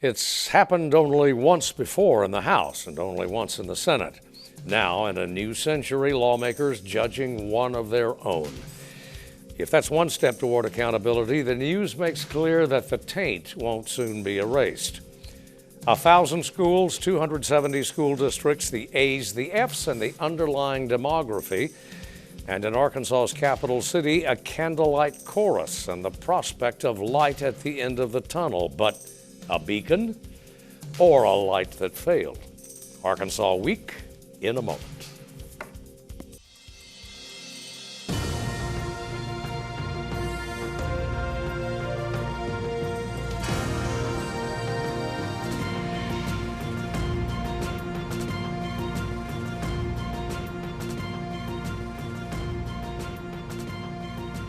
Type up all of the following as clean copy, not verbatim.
It's happened only once before in the House and only once in the Senate. Now, in a new century, lawmakers judging one of their own. If that's one step toward accountability, the news makes clear that the taint won't soon be erased. 1,000 schools, 270 school districts, the A's, the F's, and the underlying demography. And in Arkansas's capital city, a candlelight chorus and the prospect of light at the end of the tunnel. But a beacon or a light that failed? Arkansas Week in a moment.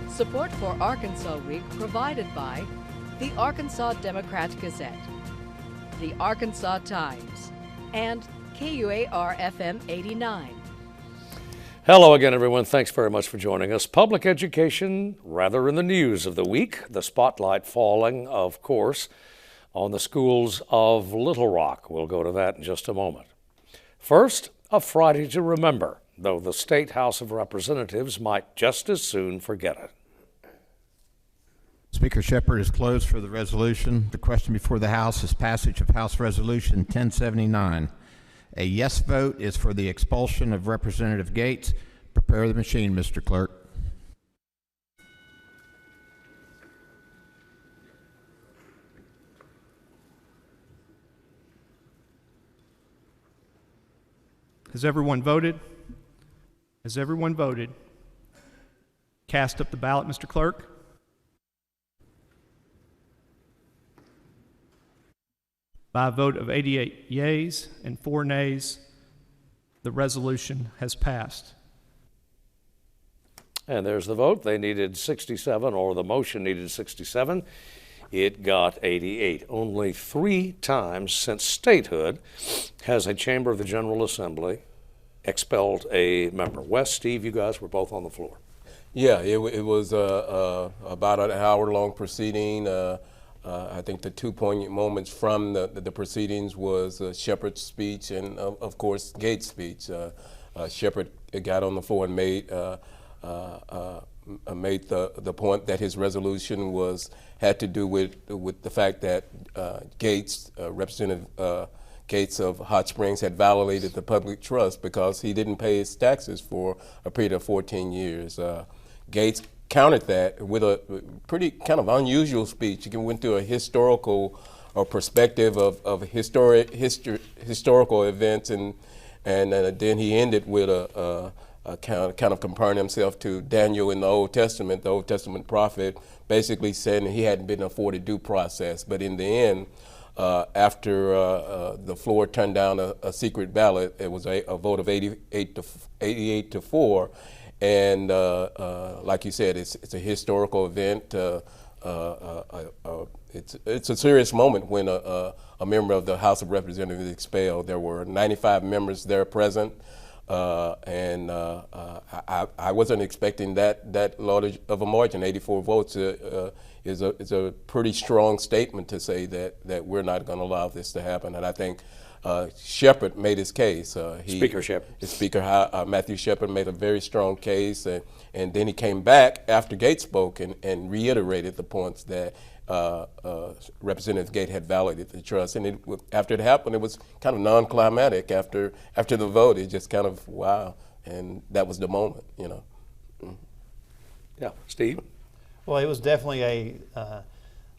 Support for Arkansas Week provided by the Arkansas Democrat-Gazette, the Arkansas Times, and KUAR-FM 89. Hello again, everyone. Thanks very much for joining us. Public education, rather in the news of the week, the spotlight falling, of course, on the schools of Little Rock. We'll go to that in just a moment. First, a Friday to remember, though the State House of Representatives might just as soon forget it. Speaker Shepard is closed for the resolution. The question before the House is passage of House Resolution 1079. A yes vote is for the expulsion of Representative Gates. Prepare the machine, Mr. Clerk. Has everyone voted? Has everyone voted? Cast up the ballot, Mr. Clerk. By a vote of 88 yeas and 4 nays, the resolution has passed. And there's the vote. They needed 67, or the motion needed 67. It got 88. Only 3 times since statehood has a chamber of the General Assembly expelled a member. Wes, Steve, you guys were both on the floor. Yeah, it was about an hour-long proceeding. I think the 2 poignant moments from the proceedings was Shepard's speech and, of course, Gates' speech. Shepard got on the floor and made the point that his resolution had to do with the fact that Gates, Representative Gates of Hot Springs, had violated the public trust because he didn't pay his taxes for a period of 14 years. Gates countered that with a pretty kind of unusual speech. He went through a historical or perspective of historical events, and then he ended with a kind of comparing himself to Daniel in the Old Testament prophet, basically saying he hadn't been afforded due process. But in the end, after the floor turned down a secret ballot, it was a vote of 88 to 4. And like you said, it's a historical event. It's a serious moment when a member of the House of Representatives is expelled. There were 95 members there present, and I wasn't expecting that large of a margin. 84 votes is a pretty strong statement to say that we're not going to allow this to happen. And I think Shepard made his case. Speaker Shepard. Speaker Matthew Shepard made a very strong case, and then he came back after Gates spoke and reiterated the points that Representative Gates had violated the trust. And after it happened, it was kind of non-climatic. After the vote, it just kind of, wow, and that was the moment, you know. Yeah, Steve? Well, it was definitely a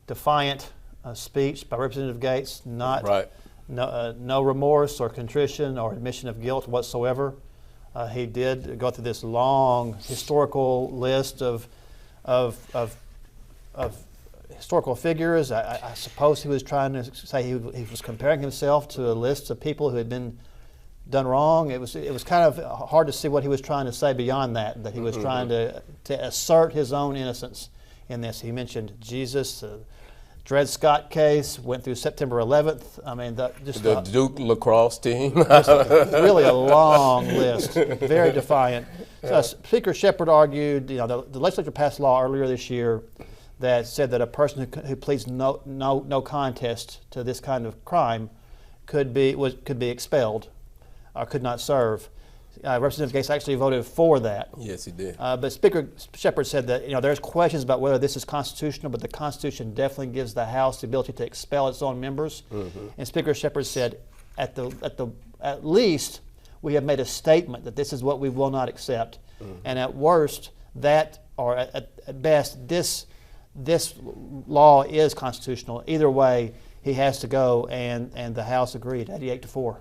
defiant speech by Representative Gates, not right. No remorse or contrition or admission of guilt whatsoever. He did go through this long historical list of historical figures. I suppose he was trying to say he was comparing himself to a list of people who had been done wrong. It was kind of hard to see what he was trying to say beyond that he was trying to assert his own innocence in this. He mentioned Jesus. Dred Scott case went through September 11th. I mean, the Duke lacrosse team. Really a long list, very defiant. So Speaker Shepard argued, the legislature passed law earlier this year that said that a person who pleads no contest to this kind of crime could be expelled or could not serve. Representative Gates actually voted for that. Yes, he did. But Speaker Shepherd said that there's questions about whether this is constitutional, but the Constitution definitely gives the House the ability to expel its own members. And Speaker Shepherd said, at least we have made a statement that this is what we will not accept, and at worst or at best this law is constitutional. Either way, he has to go, and the House agreed, 88-4.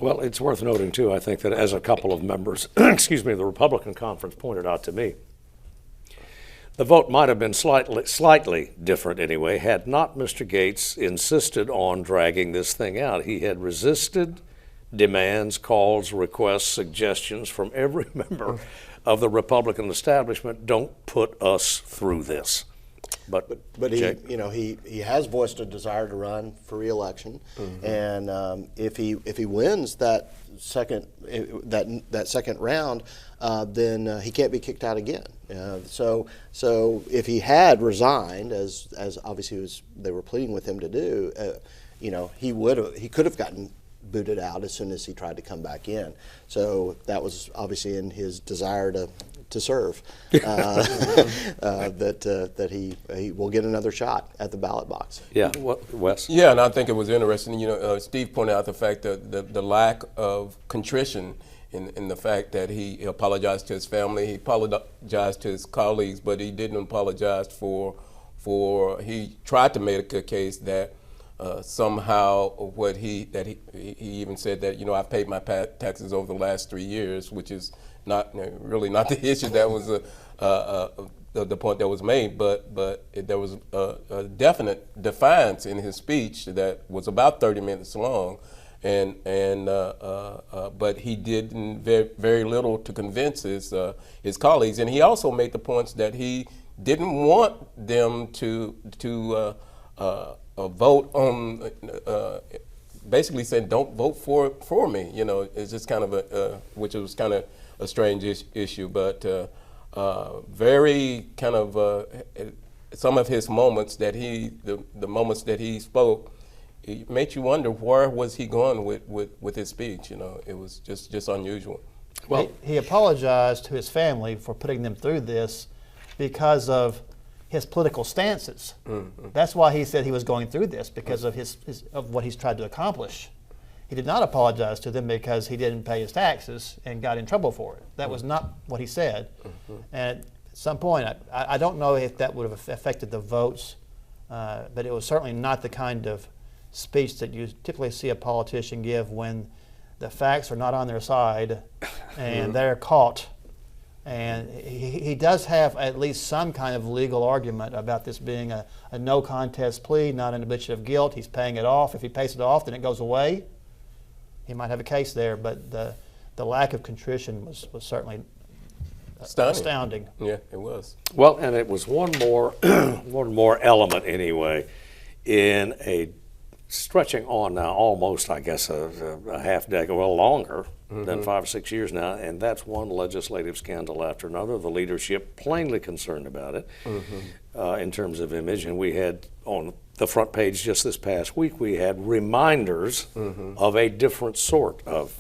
Well, it's worth noting, too, I think, that as a couple of members, excuse me, the Republican conference pointed out to me, the vote might have been slightly different anyway, had not Mr. Gates insisted on dragging this thing out. He had resisted demands, calls, requests, suggestions from every member of the Republican establishment, don't put us through this. But he has voiced a desire to run for re-election, and if he wins that second round, then he can't be kicked out again. So if he had resigned, as obviously they were pleading with him to do, he could have gotten booted out as soon as he tried to come back in. So that was obviously in his desire to serve, that he will get another shot at the ballot box. Yeah, Wes? Yeah, and I think it was interesting. Steve pointed out the fact that the lack of contrition in the fact that he apologized to his family, he apologized to his colleagues, but he didn't apologize for he tried to make a case that somehow he even said that I've paid my taxes over the last 3 years, which is really not the issue. That was the point that was made, but there was a definite defiance in his speech that was about 30 minutes long, but he did very little to convince his colleagues, and he also made the points that he didn't want them to vote on. Basically said, don't vote for me. It's just kind of which was kind of a strange issue, but very kind of some of his moments that the moments that he spoke, it made you wonder where was he going with his speech. It was just unusual. Well, he apologized to his family for putting them through this because of his political stances. That's why he said he was going through this, because of of what he's tried to accomplish. He did not apologize to them because he didn't pay his taxes and got in trouble for it. That was not what he said. And at some point, I don't know if that would have affected the votes, but it was certainly not the kind of speech that you typically see a politician give when the facts are not on their side and they're caught. And he does have at least some kind of legal argument about this being a no contest plea, not an admission of guilt. He's paying it off. If he pays it off, then it goes away. He might have a case there, but the lack of contrition was certainly astounding. Yeah, it was. Well, and it was one more element anyway in a stretching on now almost, I guess, a half decade, well, longer than 5 or 6 years now, and that's one legislative scandal after another. The leadership plainly concerned about it in terms of image, and we had on the front page just this past week, we had reminders of a different sort of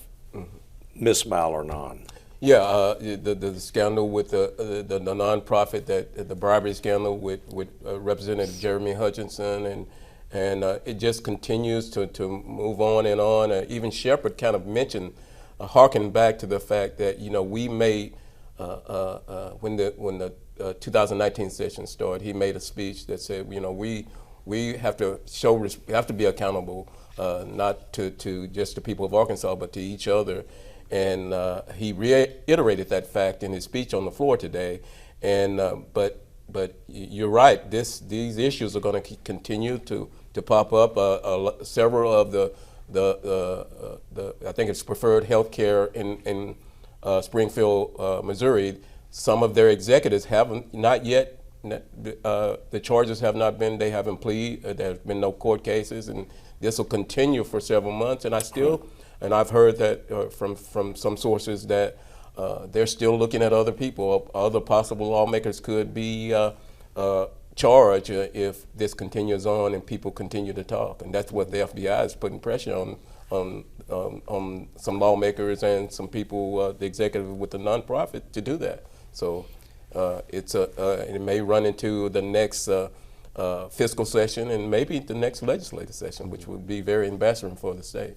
Miss Malornon. Yeah, the scandal with the nonprofit, the bribery scandal with Representative Jeremy Hutchinson, and it just continues to move on and on. Even Shepherd kind of mentioned, harking back to the fact that we made when the 2019 session started, he made a speech that said we have to be accountable, not to just the people of Arkansas, but to each other. And he reiterated that fact in his speech on the floor today. And but you're right. These issues are going to continue to pop up. Several of the I think it's Preferred Healthcare in Springfield, Missouri. Some of their executives haven't not yet. The charges have not been. They haven't pleaded. There have been no court cases, and this will continue for several months. And I've heard that from some sources that they're still looking at other people. Other possible lawmakers could be charge if this continues on and people continue to talk. And that's what the FBI is putting pressure on some lawmakers and some people, the executive with the nonprofit, to do that. So it may run into the next fiscal session and maybe the next legislative session, which would be very embarrassing for the state.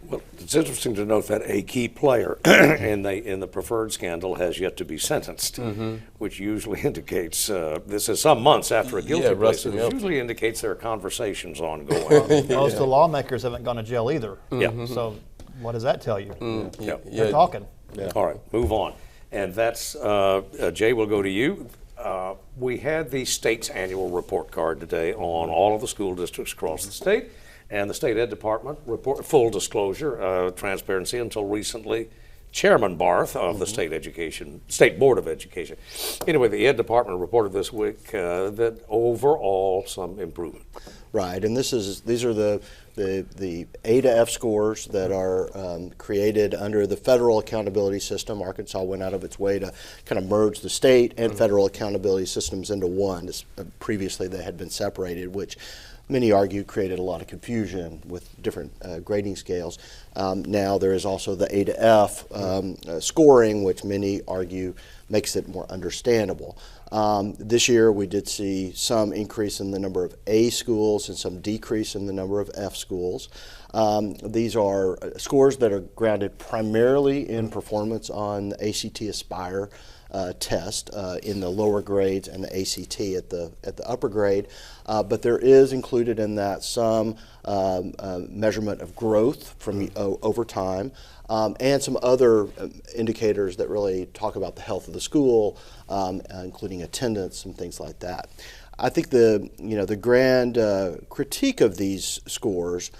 Well, it's interesting to note that a key player in the preferred scandal has yet to be sentenced, which usually indicates this is some months after a guilty plea. So it usually indicates there are conversations ongoing. Most of the lawmakers haven't gone to jail either. Yeah. So what does that tell you? They're Yeah. talking. All right, move on. And that's, Jay, we'll go to you. We had the state's annual report card today on all of the school districts across the state, and the state ed department report, full disclosure, transparency until recently, Chairman Barth of the State Board of Education. Anyway, the ed department reported this week that overall some improvement. Right, and these are the A to F scores that are created under the federal accountability system. Arkansas went out of its way to kind of merge the state and federal accountability systems into one. Previously they had been separated, which many argue created a lot of confusion with different grading scales. Now there is also the A to F scoring, which many argue makes it more understandable. This year we did see some increase in the number of A schools and some decrease in the number of F schools. These are scores that are grounded primarily in performance on the ACT Aspire test in the lower grades and the ACT at the upper grade, but there is included in that some measurement of growth from over time, and some other indicators that really talk about the health of the school, including attendance and things like that. I think the grand critique of these scores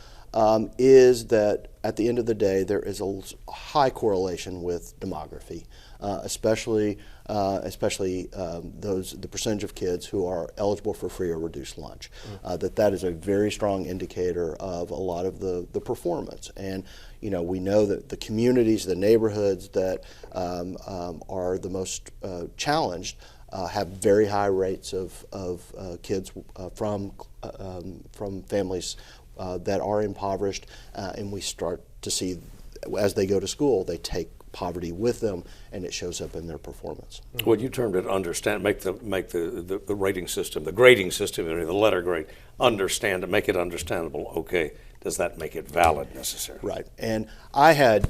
is that at the end of the day there is a high correlation with demography. Especially the percentage of kids who are eligible for free or reduced lunch. That is a very strong indicator of a lot of the performance. And we know that the communities, the neighborhoods that are the most challenged have very high rates of kids from families that are impoverished, and we start to see as they go to school they take poverty with them, and it shows up in their performance. Well, you termed it make the rating system, the grading system, the letter grade, make it understandable. Okay, does that make it valid necessarily? Right, and I had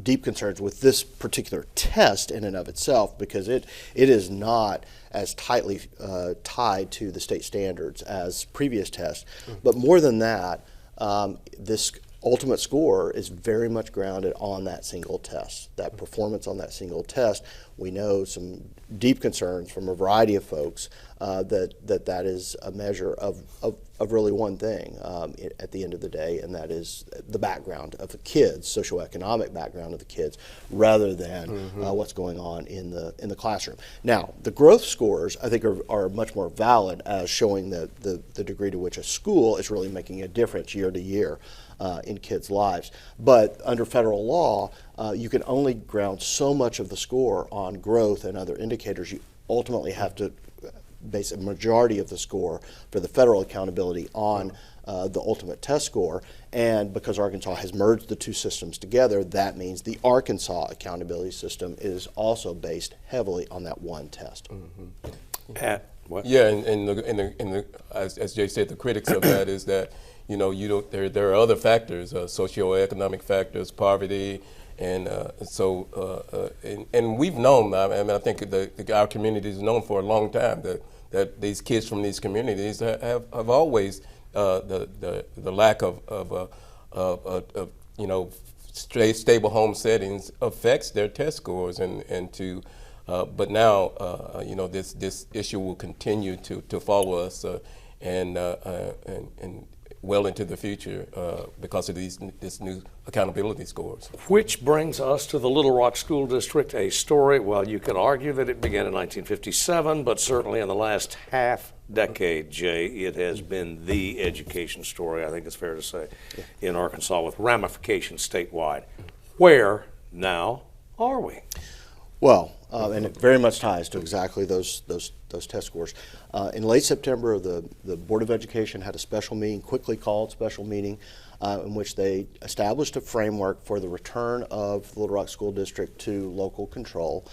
deep concerns with this particular test in and of itself because it is not as tightly tied to the state standards as previous tests, but more than that, this ultimate score is very much grounded on that single test, that performance on that single test. We know some deep concerns from a variety of folks that is a measure of really one thing at the end of the day, and that is the background of the kids, socioeconomic background of the kids, rather than what's going on in the classroom. Now, the growth scores I think are much more valid as showing the degree to which a school is really making a difference year to year in kids' lives. But under federal law, you can only ground so much of the score on growth and other indicators. You ultimately have to base a majority of the score for the federal accountability on the ultimate test score. And because Arkansas has merged the two systems together, that means the Arkansas accountability system is also based heavily on that one test. Yeah, and as Jay said, the critics of that is that there are other factors, socioeconomic factors, poverty, and and we've known. I think our community is known for a long time that these kids from these communities have always the lack of stable home settings affects their test scores, but now this issue will continue to follow us and well into the future because of this new accountability scores. Which brings us to the Little Rock School District, a story, well, you could argue that it began in 1957, but certainly in the last half decade, Jay, it has been the education story, I think it's fair to say, in Arkansas with ramifications statewide. Where now are we? Well, and it very much ties to exactly those test scores. In late September, the Board of Education had a special meeting, quickly called special meeting, in which they established a framework for the return of the Little Rock School District to local control.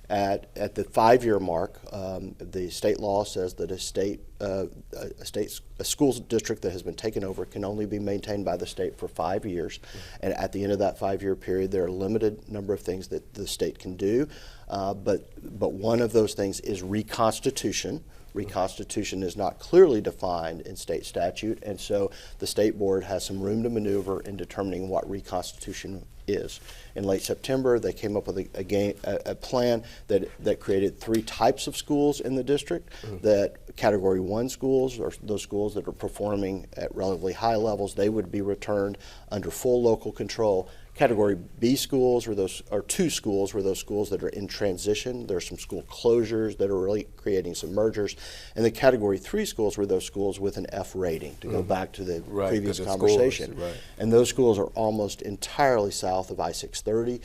At the 5-year mark, the state law says that a school district that has been taken over can only be maintained by the state for 5 years. And at the end of that 5-year period, there are a limited number of things that the state can do. But one of those things is reconstitution. Reconstitution is not clearly defined in state statute, and so the state board has some room to maneuver in determining what reconstitution is. In late September, they came up with a plan that created 3 types of schools in the district. That Category 1 schools, or those schools that are performing at relatively high levels, they would be returned under full local control. Category B schools, are 2 schools, were those schools that are in transition. There are some school closures that are really creating some mergers. And the Category 3 schools were those schools with an F rating, to go back to the previous conversation. And those schools are almost entirely south of I-630,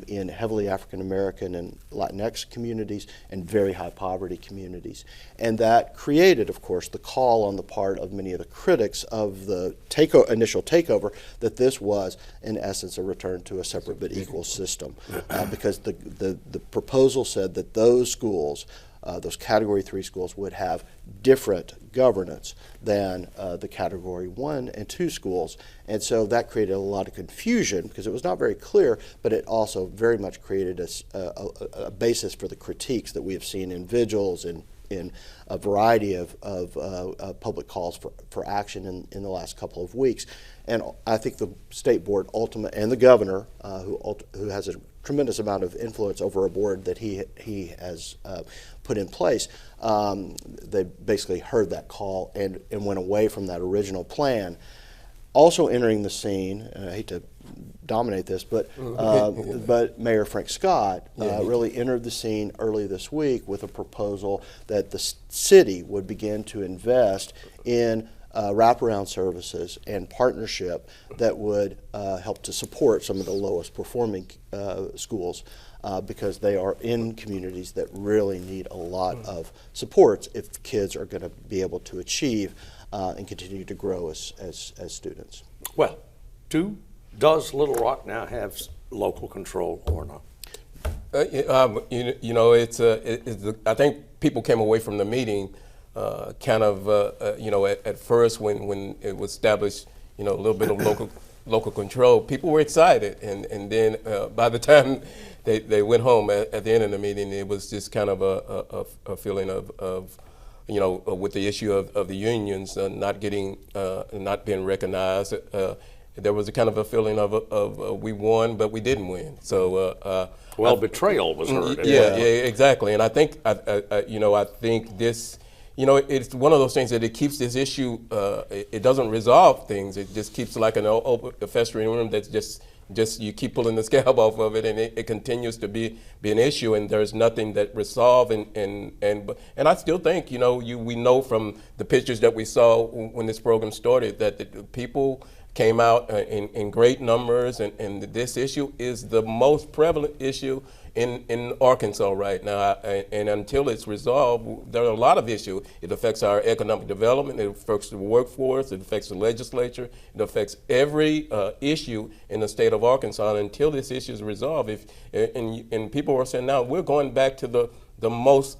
in heavily African American and Latinx communities and very high poverty communities. And that created, of course, the call on the part of many of the critics of the initial takeover that this was, in essence, a return to a separate but equal system, because the proposal said that those schools, those Category 3 schools, would have different governance than the Category 1 and 2 schools. And so that created a lot of confusion because it was not very clear, but it also very much created a basis for the critiques that we have seen in vigils and in a variety of public calls for action in the last couple of weeks. And I think the state board and the governor, who has a tremendous amount of influence over a board that he has put in place, they basically heard that call and went away from that original plan. Also entering the scene, and I hate to dominate this, but Mayor Frank Scott really entered the scene early this week with a proposal that the city would begin to invest in wraparound services and partnership that would help to support some of the lowest performing schools, because they are in communities that really need a lot of supports if kids are going to be able to achieve and continue to grow as students. Well, does Little Rock now have local control or not? I think people came away from the meeting at first when it was established, a little bit of local control, people were excited, and then by the time they went home at the end of the meeting, it was just kind of a feeling of with the issue of the unions not being recognized. There was a kind of a feeling of we won, but we didn't win. So betrayal was heard. Yeah, exactly. And I think I think this. It's one of those things that it keeps this issue. It doesn't resolve things. It just keeps like an open, festering room that's just you keep pulling the scab off of it, and it continues to be an issue. And there's nothing that resolve. And I still think we know from the pictures that we saw when this program started that the people came out in great numbers, and this issue is the most prevalent issue in Arkansas right now, and until it's resolved, there are a lot of issues. It affects our economic development, it affects the workforce, it affects the legislature, it affects every issue in the state of Arkansas. And until this issue is resolved, and people are saying now we're going back to the most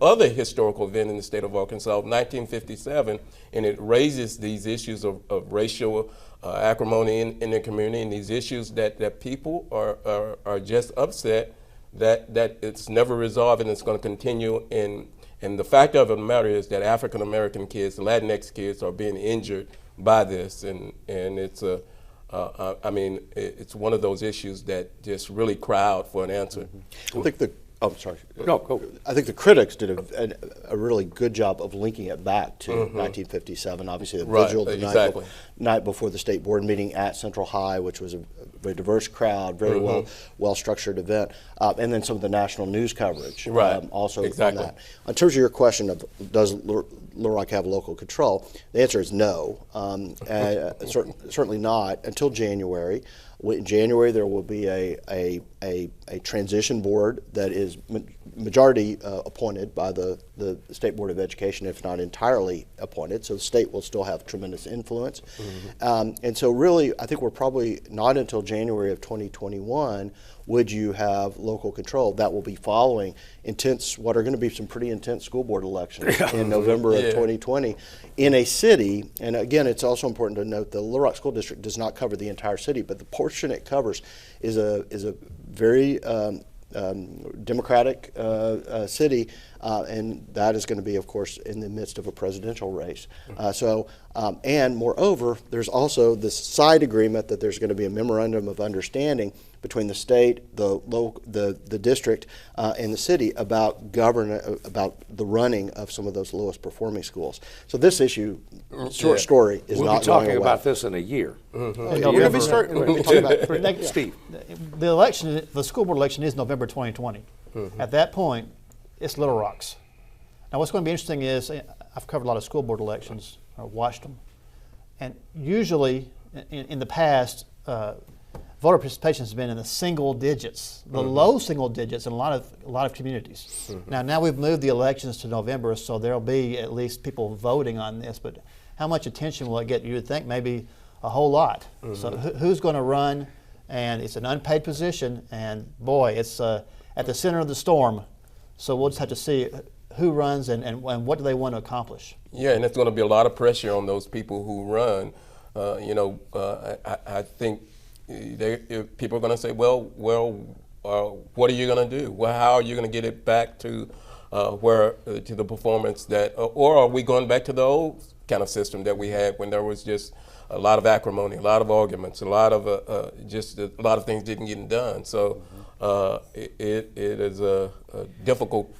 other historical event in the state of Arkansas, 1957, and it raises these issues of racial acrimony in the community, and these issues that people are just upset that it's never resolved and it's going to continue. And the fact of the matter is that African American kids, Latinx kids, are being injured by this, and it's it's one of those issues that just really cry out for an answer. I think I'm sorry. No, go. I think the critics did a really good job of linking it back to 1957. Obviously, the vigil the night before the state board meeting at Central High, which was a very diverse crowd, very well structured event, and then some of the national news coverage also on that. In terms of your question of does Little Rock have local control, the answer is no. Certainly not until January. In January, there will be a transition board that is majority appointed by the State Board of Education, if not entirely appointed. So the state will still have tremendous influence. And so really, I think we're probably not until January of 2021 would you have local control. That will be following what are going to be some pretty intense school board elections in November of 2020 in a city. And again, it's also important to note the Little Rock School District does not cover the entire city, but the portion it covers is a very democratic city, and that is going to be, of course, in the midst of a presidential race. And moreover, there's also this side agreement that there's going to be a memorandum of understanding between the state, the district, and the city about the running of some of those lowest performing schools. So this issue, short story, is we'll not be talking going away. about this in a year. We're going to be starting. Steve. The school board election is November 2020. At that point, it's Little Rock's. Now, what's going to be interesting is I've covered a lot of school board elections, or watched them, and usually in the past, voter participation has been in the single digits, the low single digits in a lot of communities. Now we've moved the elections to November, so there'll be at least people voting on this. But how much attention will it get? You would think maybe a whole lot. So who's going to run? And it's an unpaid position, and boy, it's at the center of the storm. So we'll just have to see who runs and what do they want to accomplish. Yeah, and there's going to be a lot of pressure on those people who run. I think people are going to say, well, what are you going to do? Well, how are you going to get it back to to the performance that, or are we going back to the old kind of system that we had when there was just a lot of acrimony, a lot of arguments, a lot of things didn't get done. So it is a difficult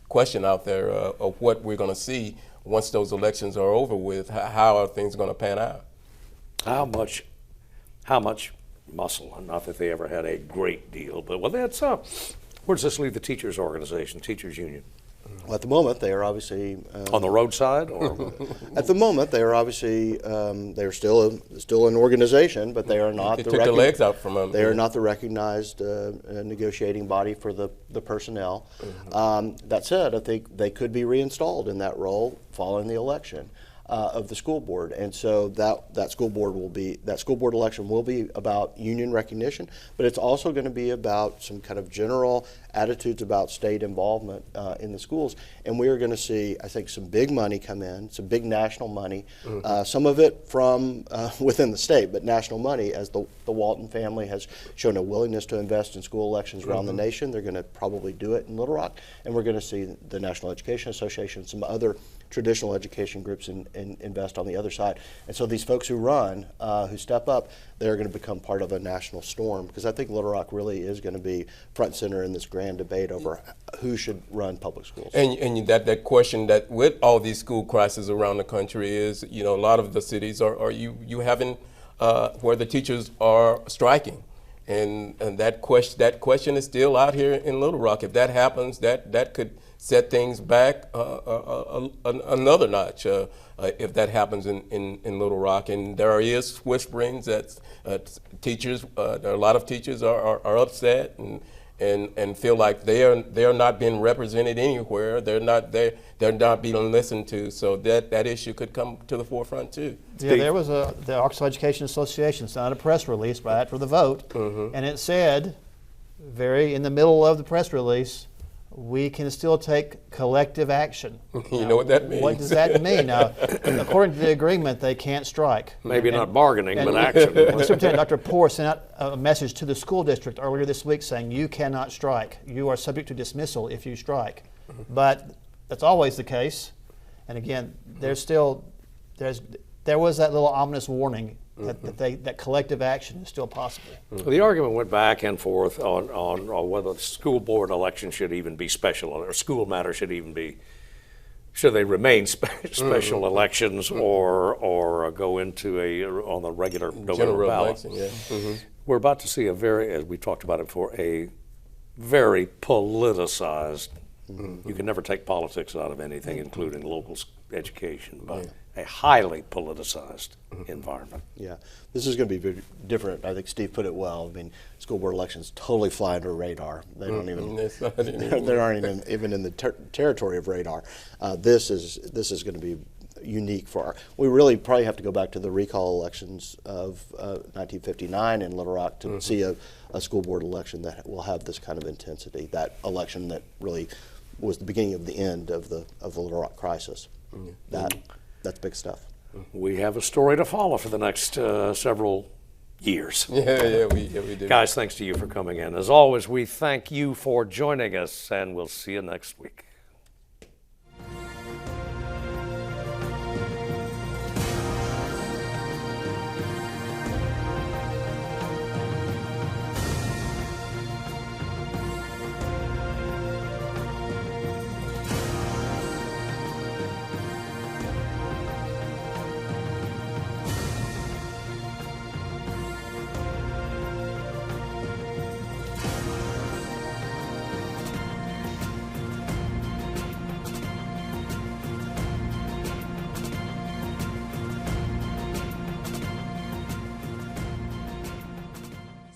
question out there of what we're going to see once those elections are over with. How are things going to pan out? How much muscle? Not that they ever had a great deal, but where does this leave the teachers' organization, teachers' union? Well, at the moment, they are obviously on the roadside, or at the moment they are obviously they're still an organization, but they are not. They took the legs out from them. They are not the recognized negotiating body for the personnel. That said, I think they could be reinstalled in that role following the election of the school board, and so that school board election will be about union recognition, but it's also going to be about some kind of general attitudes about state involvement in the schools. And we are going to see, I think, some big money come in, some big national money, some of it from within the state, but national money, as the Walton family has shown a willingness to invest in school elections around the nation. They're going to probably do it in Little Rock, and we're going to see the National Education Association, some other traditional education groups invest on the other side. And so these folks who run, who step up, they're going to become part of a national storm, because I think Little Rock really is going to be front and center in this grand debate over who should run public schools. And that question that with all these school crises around the country is, a lot of the cities are you having where the teachers are striking. And that question is still out here in Little Rock. If that happens, that could set things back another notch if that happens in Little Rock. And there is whisperings that teachers, there are a lot of teachers are upset and feel like they are not being represented anywhere. They're not being listened to. So that issue could come to the forefront too. Yeah, there was the Arkansas Education Association sent out a press release right after the vote, and it said, in the middle of the press release, we can still take collective action. You know what that means? What does that mean? Now, according to the agreement, they can't strike. Maybe not bargaining, but action. Superintendent Dr. Poore sent out a message to the school district earlier this week saying, you cannot strike. You are subject to dismissal if you strike. But that's always the case. And again, there was that little ominous warning that collective action is still possible. Well, the argument went back and forth on whether the school board election should even be special, or school matters should they remain special elections or go into on the regular November ballot. Election, We're about to see as we talked about it before, a very politicized. You can never take politics out of anything, including local education, but a highly politicized environment. Yeah, this is going to be very different. I think Steve put it well. I mean, school board elections totally fly under radar. They don't even they aren't even in the territory of radar. This is going to be unique for our. We really probably have to go back to the recall elections of 1959 in Little Rock to see a school board election that will have this kind of intensity. That election that really was the beginning of the end of the Little Rock crisis. That's big stuff. We have a story to follow for the next several years. Yeah, we do. Guys, thanks to you for coming in. As always, we thank you for joining us, and we'll see you next week.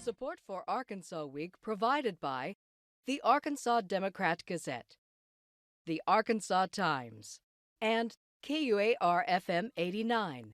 Support for Arkansas Week provided by the Arkansas Democrat-Gazette, the Arkansas Times, and KUAR-FM 89.